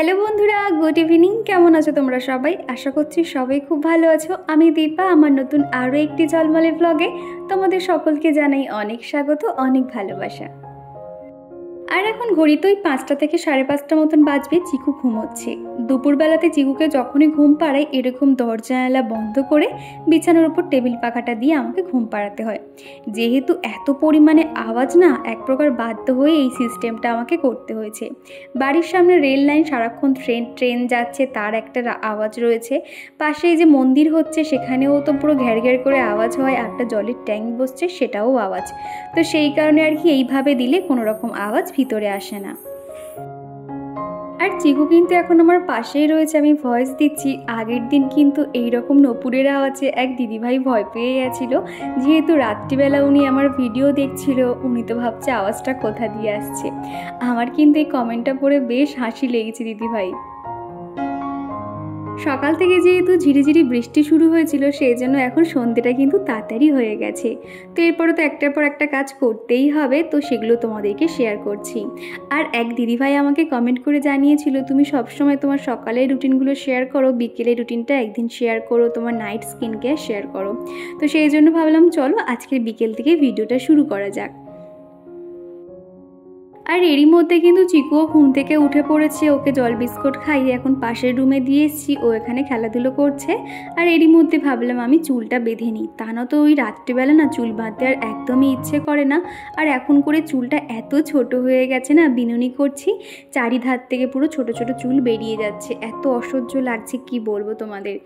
Hello বন্ধুরা, good evening. কেমন আছো তোমরা সবাই? আশা করছি সবাই খুব ভালো আছো। আমি দীপা, আমার নতুন আরও একটি ঝলমলে ব্লগে তোমাদের সকলকে জানাই অনেক স্বাগত, অনেক ভালোবাসা। আর এখন ঘড়িতে ওই 5টা থেকে 5:30 মতন বাজবে। চিকু ঘুমোচ্ছে। দুপুরবেলাতে চিকুকে যখনই ঘুম পাড়াই এরকম দরজা জানালা বন্ধ করে বিছানার উপর টেবিল পাখাটা দিয়ে আমাকে ঘুম পাড়াতে হয়। যেহেতু এত পরিমাণে আওয়াজ না, এক প্রকার বাধ্য হয়ে এই সিস্টেমটা আমাকে করতে হয়েছে। বাড়ির সামনে রেল লাইন, সারাক্ষণ ট্রেন যাচ্ছে, তার একটা আওয়াজ রয়েছে। পাশে যে মন্দির হচ্ছে সেখানেও তো পুরো ঘ্যার ঘ্যার করে আওয়াজ হয়। একটা জলের ট্যাঙ্ক বসছে, সেটাও আওয়াজ। তো সেই কারণে আর কি এইভাবে দিলে কোনো রকম আওয়াজ ভিতরে আসে না। আর চিকু কিন্তু এখন আমার পাশেই রয়েছে, আমি ভয়েস দিচ্ছি। আগের দিন কিন্তু এইরকম নপুরের আওয়াজে এক দিদিভাই ভয় পেয়ে গেছিলো। যেহেতু রাত্রিবেলা উনি আমার ভিডিও দেখছিল, উনি তো ভাবছে আওয়াজটা কোথা দিয়ে আসছে। আমার কিন্তু এই কমেন্টটা পড়ে বেশ হাসি লেগেছে দিদিভাই। সকাল থেকে যেহেতু ঝিরিঝিরি বৃষ্টি শুরু হয়েছিল, সেই জন্য এখন সন্ধ্যেটা কিন্তু তাড়াতাড়ি হয়ে গেছে। তো এরপরে তো একটার পর একটা কাজ করতেই হবে, তো সেগুলো তোমাদেরকে শেয়ার করছি। আর এক দিদিভাই আমাকে কমেন্ট করে জানিয়েছিল, তুমি সবসময় তোমার সকালের রুটিনগুলো শেয়ার করো, বিকেলের রুটিনটা একদিন শেয়ার করো, তোমার নাইট স্কিন কেয়ার শেয়ার করো। তো সেই জন্য ভাবলাম চলো আজকের বিকেল থেকে ভিডিওটা শুরু করা যাক। আর এরই মধ্যে কিন্তু চিকুও ঘুম থেকে উঠে পড়েছে। ওকে জল বিস্কুট খাইয়ে এখন পাশের রুমে দিয়ে এসেছি, ও এখানে খেলাধুলো করছে। আর এরই মধ্যে ভাবলাম আমি চুলটা বেঁধে নিই। তা না তো ওই রাত্রিবেলা না চুল বাঁধতে আর একদমই ইচ্ছে করে না। আর এখন করে চুলটা এত ছোট হয়ে গেছে না, বিনুনি করছি, চারিধার থেকে পুরো ছোট ছোট চুল বেরিয়ে যাচ্ছে। এত অসহ্য লাগছে কি বলবো তোমাদের।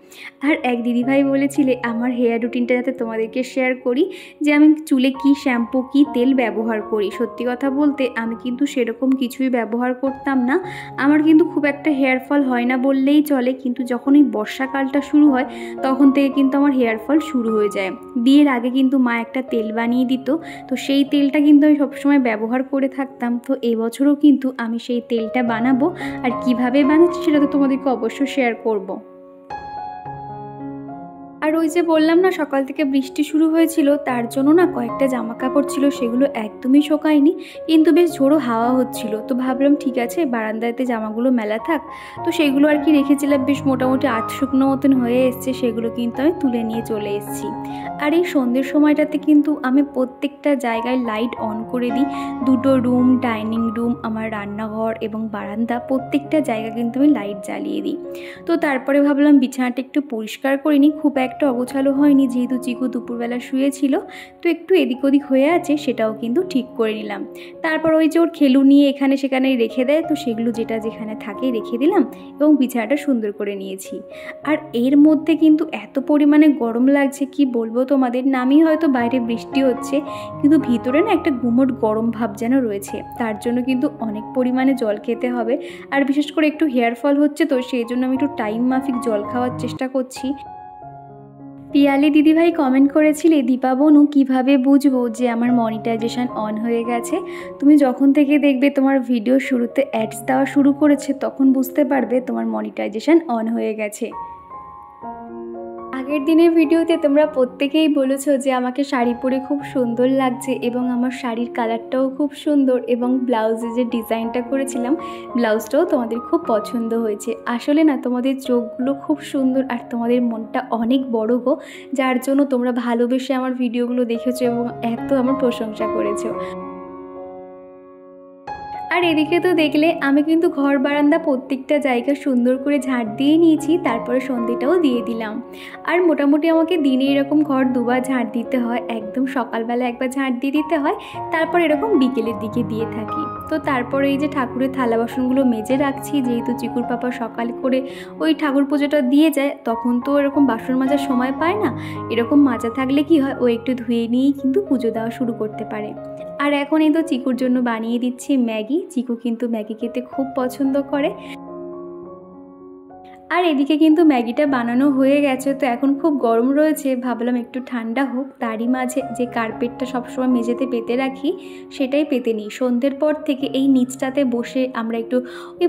আর এক দিদিভাই বলেছিলে আমার হেয়ার রুটিনটা যাতে তোমাদেরকে শেয়ার করি, যে আমি চুলে কি শ্যাম্পু কি তেল ব্যবহার করি। সত্যি কথা বলতে আমি কিন্তু সেরকম কিছুই ব্যবহার করতাম না। আমার কিন্তু খুব একটা হেয়ার ফল হয় না বললেই চলে, কিন্তু যখন এই বর্ষাকালটা শুরু হয় তখন থেকে কিন্তু আমার হেয়ার ফল শুরু হয়ে যায়। বিয়ের আগে কিন্তু মা একটা তেল বানিয়ে দিত, তো সেই তেলটা কিন্তু আমি সবসময় ব্যবহার করে থাকতাম। তো এবছরও কিন্তু আমি সেই তেলটা বানাবো, আর কিভাবে বানাচ্ছি সেটা তো তোমাদেরকে অবশ্যই শেয়ার করব। আর ওই যে বললাম না সকাল থেকে বৃষ্টি শুরু হয়েছিল, তার জন্য না কয়েকটা জামা কাপড় ছিল, সেগুলো একদমই শোকায়নি, কিন্তু বেশ ঝোড়ো হাওয়া হচ্ছিল। তো ভাবলাম ঠিক আছে বারান্দাতে জামাগুলো মেলা থাক। তো সেগুলো আর কি রেখেছিলাম, বেশ মোটামুটি 8 শুকনো মতন হয়ে এসছে, সেগুলো কিন্তু আমি তুলে নিয়ে চলে এসেছি। আর এই সন্ধ্যের সময়টাতে কিন্তু আমি প্রত্যেকটা জায়গায় লাইট অন করে দিই। দুটো রুম, ডাইনিং রুম, আমার রান্নাঘর এবং বারান্দা, প্রত্যেকটা জায়গা কিন্তু আমি লাইট জ্বালিয়ে দিই। তো তারপরে ভাবলাম বিছানাটা একটু পরিষ্কার করে নিই। খুব একটা অগোছালো হয়নি, যেহেতু চিকু দুপুরবেলা শুয়েছিল, তো একটু এদিক ওদিক হয়ে আছে, সেটাও কিন্তু ঠিক করে নিলাম। তারপর ওই যে ওর খেলু নিয়ে এখানে সেখানে রেখে দেয়, তো সেগুলো যেটা যেখানে থাকে রেখে দিলাম এবং বিছানাটা সুন্দর করে নিয়েছি। আর এর মধ্যে কিন্তু এত পরিমাণে গরম লাগছে কি বলবো তোমাদের। নামই হয়তো বাইরে বৃষ্টি হচ্ছে, কিন্তু ভিতরে না একটা গুমোট গরম ভাব যেন রয়েছে। তার জন্য কিন্তু অনেক পরিমাণে জল খেতে হবে। আর বিশেষ করে একটু হেয়ার ফল হচ্ছে, তো সেই জন্য আমি একটু টাইম মাফিক জল খাওয়ার চেষ্টা করছি। পিয়ালি দিদিভাই কমেন্ট করেছিলে, দীপা বনু কীভাবে বুঝবো যে আমার মনিটাইজেশন অন হয়ে গেছে? তুমি যখন থেকে দেখবে তোমার ভিডিও শুরুতে অ্যাডস দেওয়া শুরু করেছে, তখন বুঝতে পারবে তোমার মনিটাইজেশন অন হয়ে গেছে। আগের দিনের ভিডিওতে তোমরা প্রত্যেকেই বলেছো যে আমাকে শাড়ি পরে খুব সুন্দর লাগছে, এবং আমার শাড়ির কালারটাও খুব সুন্দর, এবং ব্লাউজে যে ডিজাইনটা করেছিলাম ব্লাউজটাও তোমাদের খুব পছন্দ হয়েছে। আসলে না তোমাদের চোখগুলো খুব সুন্দর, আর তোমাদের মনটা অনেক বড় গো, যার জন্য তোমরা ভালোবেসে আমার ভিডিওগুলো দেখেছো এবং এত আমার প্রশংসা করেছো। আর এদিকে তো দেখলে আমি কিন্তু ঘর বারান্দা প্রত্যেকটা জায়গা সুন্দর করে ঝাড় দিয়ে নিয়েছি, তারপরে সন্ধ্যেটাও দিয়ে দিলাম। আর মোটামুটি আমাকে দিনে এরকম ঘর দুবার ঝাড় দিতে হয়, একদম সকালবেলা একবার ঝাড় দিয়ে দিতে হয়, তারপর এরকম বিকেলের দিকে দিয়ে থাকি। তো তারপরে এই যে ঠাকুরের থালা বাসনগুলো মেজে রাখছি, যেহেতু চিকুর পাপা সকাল করে ওই ঠাকুর পুজোটা দিয়ে যায়, তখন তো এরকম বাসন মাজার সময় পায় না। এরকম মাজা থাকলে কি হয়, ও একটু ধুয়ে নিয়েই কিন্তু পুজো দেওয়া শুরু করতে পারে। আর এখন এই তো চিকুর জন্য বানিয়ে দিচ্ছি ম্যাগি। চিকু কিন্তু ম্যাগি খেতে খুব পছন্দ করে। আর এদিকে কিন্তু ম্যাগিটা বানানো হয়ে গেছে। তো এখন খুব গরম রয়েছে, ভাবলাম একটু ঠান্ডা হোক, তারই মাঝে যে কার্পেটটা সবসময় মেঝেতে পেতে রাখি সেটাই পেতে নিই। সন্ধ্যের পর থেকে এই নিচটাতে বসে আমরা একটু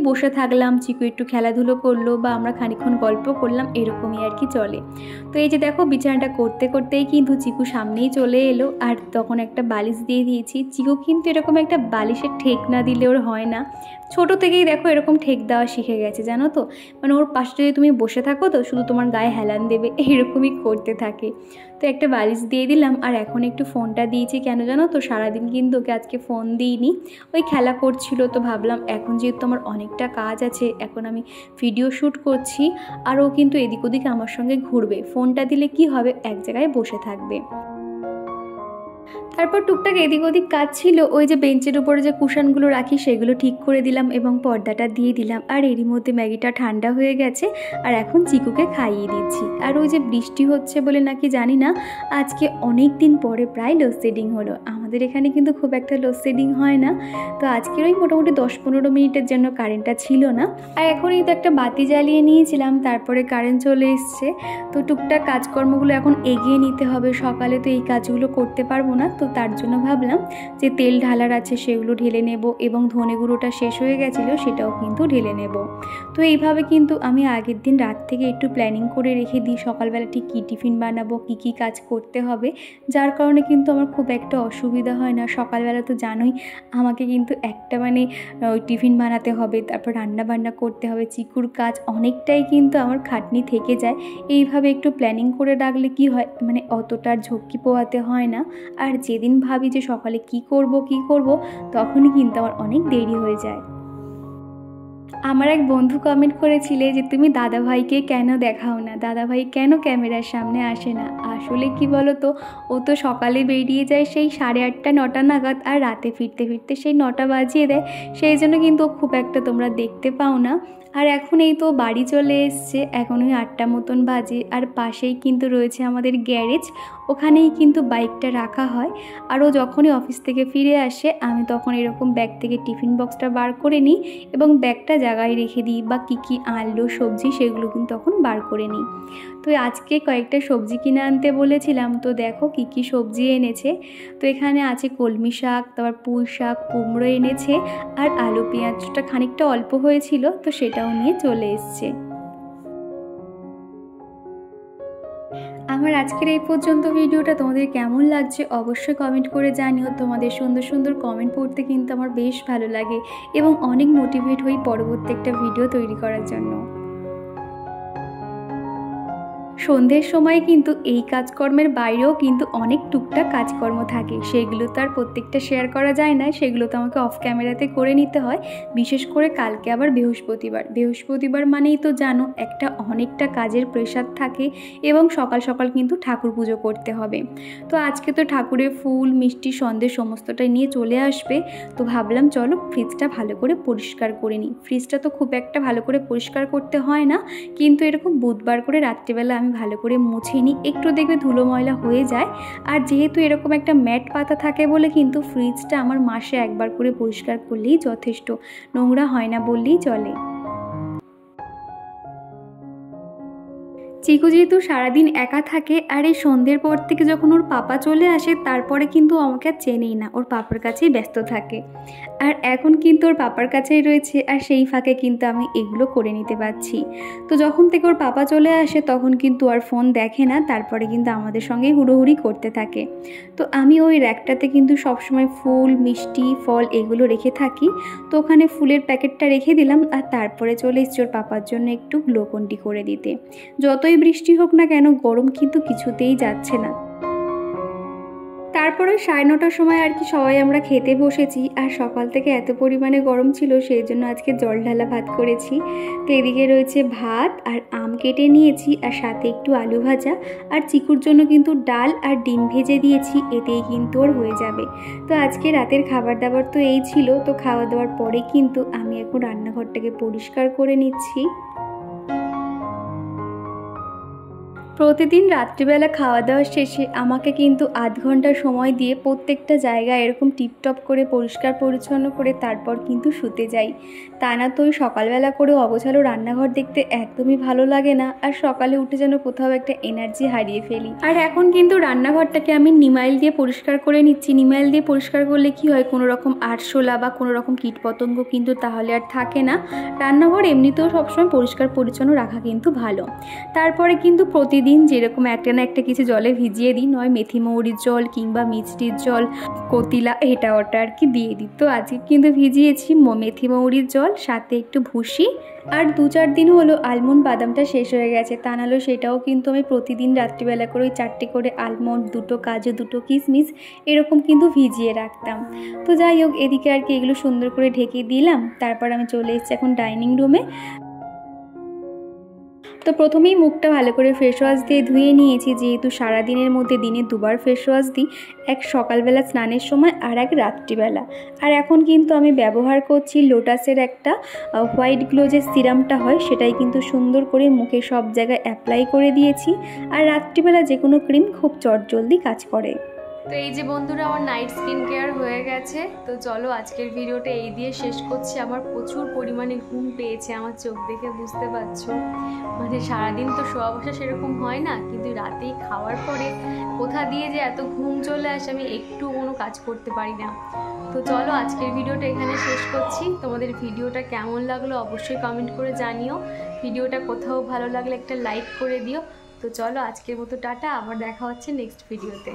বসে থাকলাম, চিকু একটু খেলাধুলো করলো বা আমরা খানিকক্ষণ গল্প করলাম, এরকমই আর কি চলে। তো এই যে দেখো বিছানাটা করতে করতেই কিন্তু চিকু সামনেই চলে এলো, আর তখন একটা বালিশ দিয়ে দিয়েছি। চিকু কিন্তু এরকম একটা বালিশের ঠেক না দিলে ওর হয় না, ছোট থেকেই দেখো এরকম ঠেক দেওয়া শিখে গেছে জানো তো। মানে ওর পাশে যদি তুমি বসে থাকো তো শুধু তোমার গায়ে হেলান দেবে, এরকমই করতে থাকে। তো একটা বালিশ দিয়ে দিলাম, আর এখন একটু ফোনটা দিয়েছি কেন জানো তো, সারাদিন কিন্তু ওকে আজকে ফোন দিইনি, ওই খেলা করছিল। তো ভাবলাম এখন যেহেতু আমার অনেকটা কাজ আছে, এখন আমি ভিডিও শ্যুট করছি, আর ও কিন্তু এদিক ওদিক আমার সঙ্গে ঘুরবে, ফোনটা দিলে কি হবে এক জায়গায় বসে থাকবে। তারপর টুকটাক এদিক ওদিক কাজ ছিল, ওই যে বেঞ্চের উপরে যে কুশনগুলো রাখি সেগুলো ঠিক করে দিলাম এবং পর্দাটা দিয়ে দিলাম। আর এরই মধ্যে ম্যাগিটা ঠান্ডা হয়ে গেছে, আর এখন চিকুকে খাইয়ে দিচ্ছি। আর ওই যে বৃষ্টি হচ্ছে বলে নাকি জানি না আজকে অনেক দিন পরে প্রায় লোডশেডিং হলো। আমাদের এখানে কিন্তু খুব একটা লোডশেডিং হয় না, তো আজকের ওই মোটামুটি 10-15 মিনিটের জন্য কারেন্টটা ছিল না। আর এখন এই তো একটা বাতি জ্বালিয়ে নিয়েছিলাম, তারপরে কারেন্ট চলে এসছে। তো টুকটাক কাজকর্মগুলো এখন এগিয়ে নিতে হবে, সকালে তো এই কাজগুলো করতে পারবো না। তো তার জন্য ভাবলাম যে তেল ঢালার আছে সেগুলো ঢেলে নেব, এবং ধনে গুঁড়োটা শেষ হয়ে গেছিলো সেটাও কিন্তু ঢেলে নেব। তো এইভাবে কিন্তু আমি আগের দিন রাত থেকে একটু প্ল্যানিং করে রেখে দিই সকালবেলা ঠিক কী টিফিন বানাবো, কী কাজ করতে হবে, যার কারণে কিন্তু আমার খুব একটা অসুবিধা হয় না। সকালবেলা তো জানোই আমাকে কিন্তু একটা ওই টিফিন বানাতে হবে, তারপর রান্না বান্না করতে হবে, চিকুর কাজ অনেকটাই কিন্তু আমার খাটনি থেকে যায়। এইভাবে একটু প্ল্যানিং করে রাখলে কি হয়, অতটার ঝক্কি পোহাতে হয় না। আর যেদিন ভাবি যে সকালে কি করব তখনই কিন্তু আমার অনেক দেরি হয়ে যায়। আমার এক বন্ধু কমেন্ট করেছিলে যে তুমি দাদাভাইকে কেন দেখাও না, দাদাভাই কেন ক্যামেরার সামনে আসে না। আসলে কি বলো তো, ও তো সকালে বেরিয়ে যায় সেই 8:30-9টা নাগাদ, আর রাতে ফিরতে ফিরতে সেই 9টা বাজিয়ে দেয়, সেই জন্য কিন্তু খুব একটা তোমরা দেখতে পাও না। আর এখন এই তো বাড়ি চলে এসছে, এখন ওই 8টা মতন বাজে, আর পাশেই কিন্তু রয়েছে আমাদের গ্যারেজ, ওখানেই কিন্তু বাইকটা রাখা হয়। আর ও যখনই অফিস থেকে ফিরে আসে আমি তখন এরকম ব্যাগ থেকে টিফিন বক্সটা বার করে নিই এবং ব্যাগটা জায়গায় রেখে দিই, বা কী আনলো সবজি সেগুলো কিন্তু তখন বার করে নিই। তো আজকে কয়েকটা সবজি কিনে আনতে বলেছিলাম, তো দেখো কী সবজি এনেছে। তো এখানে আছে কলমি শাক, তারপর পুঁই শাক, কুমড়ো এনেছে, আর আলু পেঁয়াজটা খানিকটা অল্প হয়েছিল তো সেটাও নিয়ে চলে এসছে। আমার আজকের এই পর্যন্ত ভিডিওটা তোমাদের কেমন লাগছে অবশ্যই কমেন্ট করে জানিও। তোমাদের সুন্দর সুন্দর কমেন্ট পড়তে কিন্তু আমার বেশ ভালো লাগে এবং অনেক মোটিভেট হই পরবর্তী একটা ভিডিও তৈরি করার জন্য। সন্ধ্যের সময় কিন্তু এই কাজকর্মের বাইরেও কিন্তু অনেক টুকটাক কাজকর্ম থাকে, সেগুলো তো আর প্রত্যেকটা শেয়ার করা যায় না, সেগুলো তো আমাকে অফ ক্যামেরাতে করে নিতে হয়। বিশেষ করে কালকে আবার বৃহস্পতিবার মানেই তো জানো একটা অনেকটা কাজের প্রেশার থাকে, এবং সকাল সকাল কিন্তু ঠাকুর পুজো করতে হবে। তো আজকে তো ঠাকুরের ফুল মিষ্টি সন্দেশ সমস্তটাই নিয়ে চলে আসবে, তো ভাবলাম চলো ফ্রিজটা ভালো করে পরিষ্কার করে নিই। ফ্রিজটা তো খুব একটা ভালো করে পরিষ্কার করতে হয় না, কিন্তু এরকম বুধবার করে রাত্রিবেলা আমি ভালো করে মুছে নিই, একটু দেখবে ধুলো ময়লা হয়ে যায়। আর যেহেতু এরকম একটা ম্যাট পাতা থাকে বলে কিন্তু ফ্রিজটা আমার মাসে একবার করে পরিষ্কার করলেই যথেষ্ট, নোংরা হয় না বললেই চলে। চিকু যেহেতু সারাদিন একা থাকে, আর এই সন্ধ্যের পর থেকে যখন ওর পাপা চলে আসে তারপরে কিন্তু আমাকে আর চেনেই না, ওর পাপার কাছেই ব্যস্ত থাকে। আর এখন কিন্তু ওর পাপার কাছেই রয়েছে, আর সেই ফাঁকে কিন্তু আমি এগুলো করে নিতে পারছি। তো যখন থেকে ওর পাপা চলে আসে তখন কিন্তু আর ফোন দেখে না, তারপরে কিন্তু আমাদের সঙ্গে হুড়োহুড়ি করতে থাকে। তো আমি ওই র্যাকটাতে কিন্তু সবসময় ফুল মিষ্টি ফল এগুলো রেখে থাকি, তো ওখানে ফুলের প্যাকেটটা রেখে দিলাম, আর তারপরে চলে এসছি ওর পাপার জন্য একটু গ্লুকন্ডি করে দিতে। যতই বৃষ্টি হোক না কেন গরম কিন্তু কিছুতেই যাচ্ছে না। তারপরে 9:30টার সময় আর কি সবাই আমরা খেতে বসেছি, আর সকাল থেকে এত পরিমাণে গরম ছিল সেই জন্য আজকে জল ঢালা ভাত করেছি। তো এদিকে রয়েছে ভাত, আর আম কেটে নিয়েছি, আর সাথে একটু আলু ভাজা, আর চিকুর জন্য কিন্তু ডাল আর ডিম ভেজে দিয়েছি, এতেই কিন্তু ওর হয়ে যাবে। তো আজকে রাতের খাবার দাবার তো এই ছিল। তো খাওয়া দাওয়ার পরে কিন্তু আমি এখন রান্নাঘরটাকে পরিষ্কার করে নিচ্ছি। প্রতিদিন রাত্রিবেলা খাওয়া দাওয়া শেষে আমাকে কিন্তু আধ ঘন্টা সময় দিয়ে প্রত্যেকটা জায়গা এরকম টিপটপ করে পরিষ্কার পরিচ্ছন্ন করে তারপর কিন্তু শুতে যাই। তা না তো ওই সকালবেলা করে অগোছালো রান্নাঘর দেখতে একদমই ভালো লাগে না, আর সকালে উঠে যেন কোথাও একটা এনার্জি হারিয়ে ফেলি। আর এখন কিন্তু রান্নাঘরটাকে আমি নিমাইল দিয়ে পরিষ্কার করে নিচ্ছি। নিমাইল দিয়ে পরিষ্কার করলে কি হয়, কোনো রকম আরশোলা বা কোনো রকম কীটপতঙ্গ কিন্তু তাহলে আর থাকে না। রান্নাঘর এমনিতেও সবসময় পরিষ্কার পরিচ্ছন্ন রাখা কিন্তু ভালো। তারপরে কিন্তু প্রতিদিন যেরকম একটা না একটা কিছু জলে ভিজিয়ে দিই, নয় মেথি মৌরির জল কিংবা মিষ্টির জল, কতিলা, এটা ওটা আর কি দিয়ে দিই। তো আজকে কিন্তু ভিজিয়েছি মেথি মৌরির জল, সাথে একটু ভুসি, আর 2-4 দিন হলো আলমন্ড বাদামটা শেষ হয়ে গেছে। তা নাহলে সেটাও কিন্তু আমি প্রতিদিন রাত্রিবেলা করে ওই 4টে করে আলমন্ড, 2টো কাজু, 2টো কিশমিশ এরকম কিন্তু ভিজিয়ে রাখতাম। তো যাই হোক, এদিকে আর কি এগুলো সুন্দর করে ঢেকে দিলাম। তারপর আমি চলে এসেছি এখন ডাইনিং রুমে। তো প্রথমেই মুখটা ভালো করে ফেস ওয়াশ দিয়ে ধুয়ে নিয়েছি, যেহেতু সারাদিনের মধ্যে দিনে 2বার ফেস ওয়াশ দিই, এক সকালবেলা স্নানের সময় আর এক রাত্রিবেলা। আর এখন কিন্তু আমি ব্যবহার করছি লোটাসের একটা হোয়াইট গ্লো যে সিরামটা হয়, সেটাই কিন্তু সুন্দর করে মুখে সব জায়গায় অ্যাপ্লাই করে দিয়েছি। আর রাত্রিবেলা যে কোনো ক্রিম খুব চটজলদি কাজ করে। তো এই যে বন্ধুরা, আমার নাইট স্কিন কেয়ার হয়ে গেছে। তো চলো আজকের ভিডিওটা এই দিয়ে শেষ করছি। আমার প্রচুর পরিমাণে ঘুম পেয়েছে, আমার চোখ দেখে বুঝতে পারছো। মানে সারাদিন তো শোয়া বসা সেরকম হয় না, কিন্তু রাতেই খাওয়ার পরে কোথা দিয়ে যে এত ঘুম চলে আসে আমি একটু কোনো কাজ করতে পারি না। তো চলো আজকের ভিডিওটা এখানে শেষ করছি। তোমাদের ভিডিওটা কেমন লাগলো অবশ্যই কমেন্ট করে জানিও। ভিডিওটা কোথাও ভালো লাগলে একটা লাইক করে দিও। তো চলো আজকের মতো টাটা, আবার দেখা হচ্ছে নেক্সট ভিডিওতে।